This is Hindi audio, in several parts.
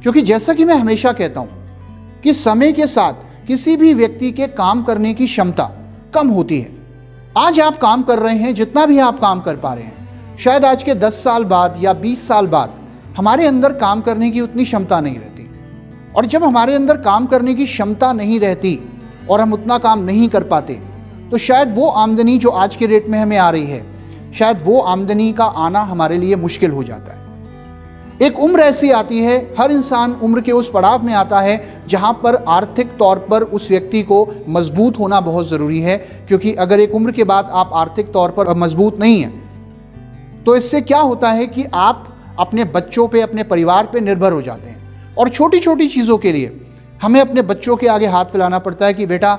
क्योंकि जैसा कि मैं हमेशा कहता हूं कि समय के साथ किसी भी व्यक्ति के काम करने की क्षमता कम होती है। आज आप काम कर रहे हैं, जितना भी आप काम कर पा रहे हैं, शायद आज के 10 साल बाद या 20 साल बाद हमारे अंदर काम करने की उतनी क्षमता नहीं रहती। और जब हमारे अंदर काम करने की क्षमता नहीं रहती और हम उतना काम नहीं कर पाते, तो शायद वो आमदनी जो आज के रेट में हमें आ रही है, शायद वो आमदनी का आना हमारे लिए मुश्किल हो जाता है। एक उम्र ऐसी आती है, हर इंसान उम्र के उस पड़ाव में आता है जहां पर आर्थिक तौर पर उस व्यक्ति को मजबूत होना बहुत ज़रूरी है। क्योंकि अगर एक उम्र के बाद आप आर्थिक तौर पर मजबूत नहीं हैं, तो इससे क्या होता है कि आप अपने बच्चों पे, अपने परिवार पे निर्भर हो जाते हैं। और छोटी छोटी चीज़ों के लिए हमें अपने बच्चों के आगे हाथ फैलाना पड़ता है कि बेटा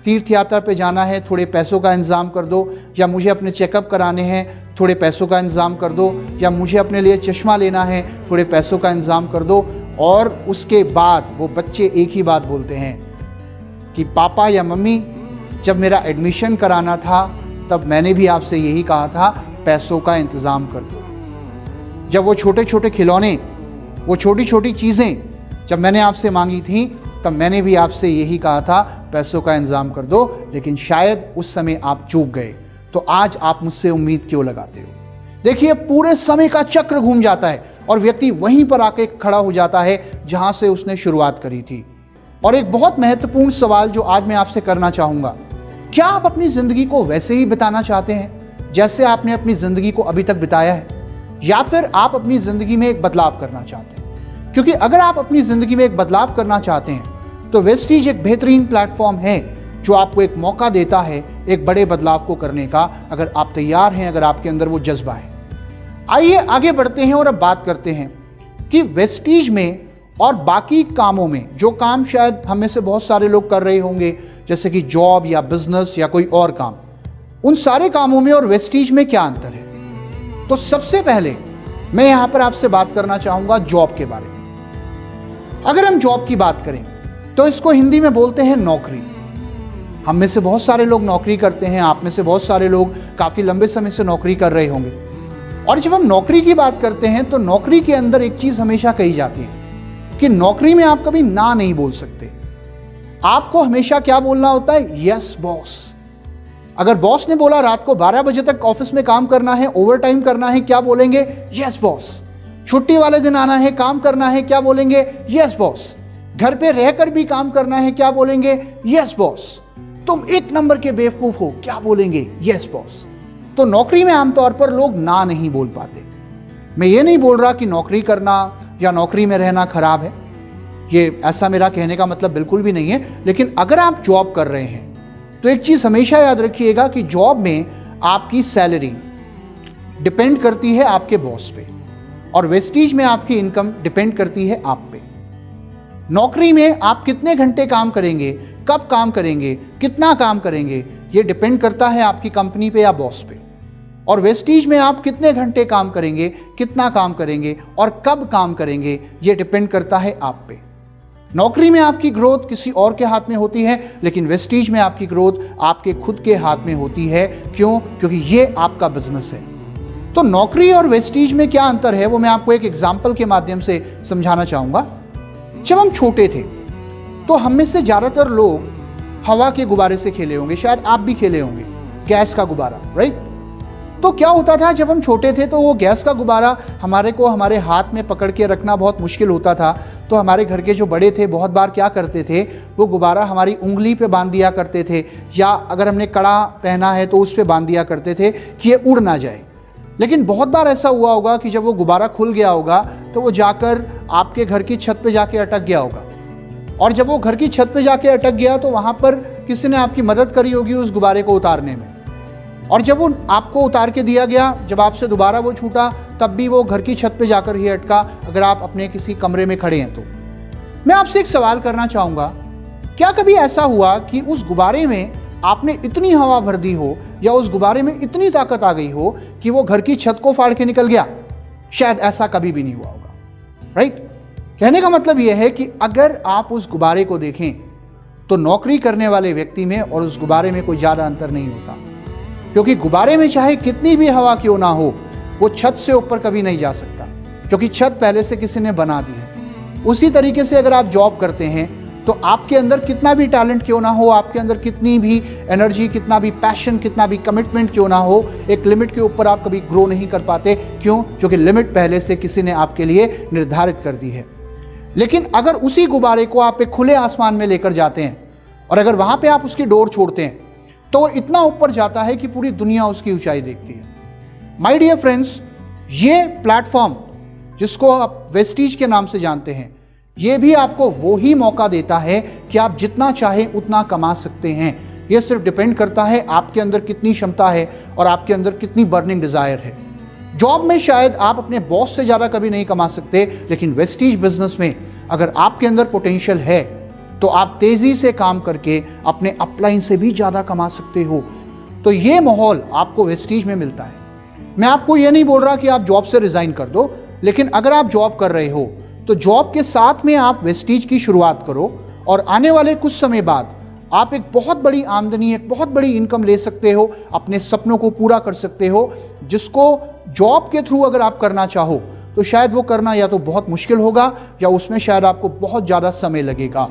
तीर्थ यात्रा पे जाना है, थोड़े पैसों का इंतज़ाम कर दो, या मुझे अपने चेकअप कराने हैं, थोड़े पैसों का इंतज़ाम कर दो, या मुझे अपने लिए चश्मा लेना है, थोड़े पैसों का इंतज़ाम कर दो। और उसके बाद वो बच्चे एक ही बात बोलते हैं कि पापा या मम्मी, जब मेरा एडमिशन कराना था तब मैंने भी आपसे यही कहा था, पैसों का इंतज़ाम कर दो। जब वो छोटे छोटे खिलौने, वो छोटी छोटी चीज़ें जब मैंने आपसे मांगी थी, तब मैंने भी आपसे यही कहा था, पैसों का इंतज़ाम कर दो। लेकिन शायद उस समय आप चूक गए, तो आज आप मुझसे उम्मीद क्यों लगाते हो? देखिए, पूरे समय का चक्र घूम जाता है और व्यक्ति वहीं पर आके खड़ा हो जाता है जहां से उसने शुरुआत करी थी। और एक बहुत महत्वपूर्ण सवाल जो आज मैं आपसे करना चाहूँगा, क्या आप अपनी ज़िंदगी को वैसे ही बिताना चाहते हैं जैसे आपने अपनी ज़िंदगी को अभी तक बिताया है, या फिर आप अपनी ज़िंदगी में एक बदलाव करना चाहते हैं? क्योंकि अगर आप अपनी ज़िंदगी में एक बदलाव करना चाहते हैं तो वेस्टीज एक बेहतरीन प्लेटफॉर्म है जो आपको एक मौका देता है एक बड़े बदलाव को करने का, अगर आप तैयार हैं, अगर आपके अंदर वो जज्बा है। आइए आगे बढ़ते हैं और अब बात करते हैं कि वेस्टीज में और बाकी कामों में, जो काम शायद हम में से बहुत सारे लोग कर रहे होंगे, जैसे कि जॉब या बिजनेस या कोई और काम, उन सारे कामों में और वेस्टीज में क्या अंतर है। तो सबसे पहले मैं यहां पर आपसे बात करना चाहूंगा जॉब के बारे में। अगर हम जॉब की बात करें तो इसको हिंदी में बोलते हैं नौकरी। हम में से बहुत सारे लोग नौकरी करते हैं, आप में से बहुत सारे लोग काफ़ी लंबे समय से नौकरी कर रहे होंगे। और जब हम नौकरी की बात करते हैं तो नौकरी के अंदर एक चीज़ हमेशा कही जाती है कि नौकरी में आप कभी ना नहीं बोल सकते। आपको हमेशा क्या बोलना होता है? Yes boss. अगर बॉस ने बोला रात को 12 बजे तक ऑफिस में काम करना है, ओवर टाइम करना है, क्या बोलेंगे? Yes boss. छुट्टी वाले दिन आना है, काम करना है, क्या बोलेंगे? Yes boss. घर पे रहकर भी काम करना है, क्या बोलेंगे? Yes boss. तुम एक नंबर के बेवकूफ हो, क्या बोलेंगे? Yes boss. तो नौकरी में आमतौर पर लोग ना नहीं बोल पाते। मैं ये नहीं बोल रहा कि नौकरी करना या नौकरी में रहना खराब है, ये ऐसा मेरा कहने का मतलब बिल्कुल भी नहीं है। लेकिन अगर आप जॉब कर रहे हैं तो एक चीज हमेशा याद रखिएगा कि जॉब में आपकी सैलरी डिपेंड करती है आपके बॉस पे, और वेस्टीज में आपकी इनकम डिपेंड करती है आप पे। नौकरी में आप कितने घंटे काम करेंगे, कब काम करेंगे, कितना काम करेंगे, ये डिपेंड करता है आपकी कंपनी पे या बॉस पे। और वेस्टीज में आप कितने घंटे काम करेंगे, कितना काम करेंगे और कब काम करेंगे, ये डिपेंड करता है आप पे। नौकरी में आपकी ग्रोथ किसी और के हाथ में होती है, लेकिन वेस्टीज में आपकी ग्रोथ आपके खुद के हाथ में होती है। क्यों? क्योंकि ये आपका बिजनेस है। तो नौकरी और वेस्टीज में क्या अंतर है वो मैं आपको एक एग्जाम्पल के माध्यम से समझाना चाहूँगा। जब हम छोटे थे तो हम में से ज़्यादातर लोग हवा के गुब्बारे से खेले होंगे, शायद आप भी खेले होंगे, गैस का गुब्बारा, राइट? तो क्या होता था जब हम छोटे थे तो वो गैस का गुब्बारा हमारे हाथ में पकड़ के रखना बहुत मुश्किल होता था। तो हमारे घर के जो बड़े थे बहुत बार क्या करते थे, वो गुब्बारा हमारी उंगली पे बांध दिया करते थे, या अगर हमने कड़ा पहना है तो उस पे बांध दिया करते थे कि ये उड़ ना जाए। लेकिन बहुत बार ऐसा हुआ होगा कि जब वो गुब्बारा खुल गया होगा तो वो जाकर आपके घर की छत पे जाके अटक गया होगा, और जब वो घर की छत पे जाके अटक गया तो वहाँ पर किसी ने आपकी मदद करी होगी उस गुब्बारे को उतारने में, और जब वो आपको उतार के दिया गया, जब आपसे दोबारा वो छूटा, तब भी वो घर की छत पे जाकर ही अटका, अगर आप अपने किसी कमरे में खड़े हैं तो। मैं आपसे एक सवाल करना चाहूँगा, क्या कभी ऐसा हुआ कि उस गुब्बारे में आपने इतनी हवा भर दी हो या उस गुब्बारे में इतनी ताकत आ गई हो कि वो घर की छत को फाड़ के निकल गया? शायद ऐसा कभी भी नहीं हुआ होगा, राइट? कहने का मतलब यह है कि अगर आप उस गुब्बारे को देखें तो नौकरी करने वाले व्यक्ति में और उस गुब्बारे में कोई ज़्यादा अंतर नहीं होता, क्योंकि गुब्बारे में चाहे कितनी भी हवा क्यों ना हो, वो छत से ऊपर कभी नहीं जा सकता, क्योंकि छत पहले से किसी ने बना दी है। उसी तरीके से अगर आप जॉब करते हैं तो आपके अंदर कितना भी टैलेंट क्यों ना हो, आपके अंदर कितनी भी एनर्जी, कितना भी पैशन, कितना भी कमिटमेंट क्यों ना हो, एक लिमिट के ऊपर आप कभी ग्रो नहीं कर पाते। क्यों? क्योंकि लिमिट पहले से किसी ने आपके लिए निर्धारित कर दी है। लेकिन अगर उसी गुब्बारे को आप एक खुले आसमान में लेकर जाते हैं और अगर वहां पे आप उसकी डोर छोड़ते हैं तो वो इतना ऊपर जाता है कि पूरी दुनिया उसकी ऊंचाई देखती है। माय डियर फ्रेंड्स, ये प्लेटफॉर्म जिसको आप वेस्टीज के नाम से जानते हैं, ये भी आपको वो ही मौका देता है कि आप जितना चाहें उतना कमा सकते हैं। ये सिर्फ डिपेंड करता है आपके अंदर कितनी क्षमता है और आपके अंदर कितनी बर्निंग डिजायर है। जॉब में शायद आप अपने बॉस से ज़्यादा कभी नहीं कमा सकते, लेकिन वेस्टीज बिजनेस में अगर आपके अंदर पोटेंशियल है तो आप तेज़ी से काम करके अपने अपलाइन से भी ज़्यादा कमा सकते हो। तो ये माहौल आपको वेस्टीज में मिलता है। मैं आपको ये नहीं बोल रहा कि आप जॉब से रिज़ाइन कर दो, लेकिन अगर आप जॉब कर रहे हो तो जॉब के साथ में आप वेस्टीज की शुरुआत करो और आने वाले कुछ समय बाद आप एक बहुत बड़ी आमदनी, एक बहुत बड़ी इनकम ले सकते हो, अपने सपनों को पूरा कर सकते हो, जिसको जॉब के थ्रू अगर आप करना चाहो तो शायद वो करना या तो बहुत मुश्किल होगा या उसमें शायद आपको बहुत ज़्यादा समय लगेगा।